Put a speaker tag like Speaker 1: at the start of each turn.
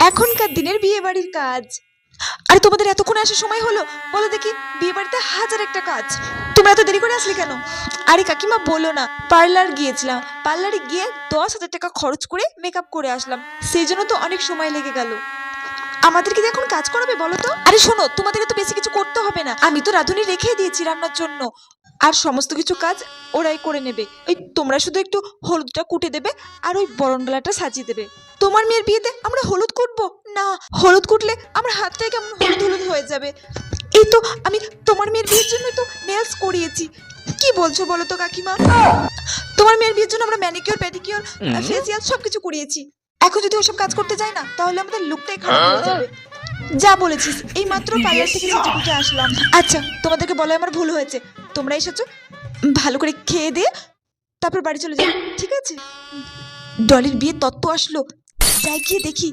Speaker 1: এখনকার দিনের বিয়ে বাড়ির কাজ। আরে তোমাদের এতক্ষণ আসার সময় হলো? বলো দেখি, বিয়ে বাড়িতে হাজার একটা কাজ, তোমরা এত দেরি করে আসলে কেন? আরে কাকিমা বলো না, পার্লার গিয়েছিলাম, পার্লারে গিয়ে 10,000 টাকা খরচ করে মেকআপ করে আসলাম, সেই জন্য তো অনেক সময় লেগে গেল। আমাদেরকে যে এখন কাজ করাবে বলো তো? আরে শোনো, তোমাদেরকে তো বেশি কিছু করতে হবে না, আমি তো রাঁধুনি রেখে দিয়েছি রান্নার জন্য, আর সমস্ত কিছু কাজ ওরাই করে নেবে। ওই তোমরা শুধু একটু হলুদটা কুটে দেবে আর ওই বরণডালাটা সাজিয়ে দেবে। তোমার মেয়ের বিয়েতে আমরা হলুদ কুটবো না? হলুদ কুটলে আমার হাতটাই কেমন হলুদ হলুদ হয়ে যাবে। এই তো আমি তোমার মেয়ের বিয়ের জন্য তো নেলস করিয়েছি। কি বলছো বলো তো কাকিমা? তোমার মেয়ের বিয়ের জন্য আমরা ম্যানিকিউর প্যাডিকিউর ফেসিয়াল সবকিছু করিয়েছি। এখন যদি ওসব কাজ করতে যাই না, তাহলে আমাদের লুকটাই খারাপ হয়ে যাবে। যা বলেছিস, এই মাত্র পার্লার থেকে সেজে গুটে আসলাম। আচ্ছা, তোমাদেরকে বলে আমার ভুল হয়েছে, তোমরা এসেছো, ভালো করে খেয়ে দিয়ে তারপর বাড়ি চলে যাও, ঠিক আছে? ডলির বিয়ের তত্ত্ব আসলো, যাই গিয়ে দেখি।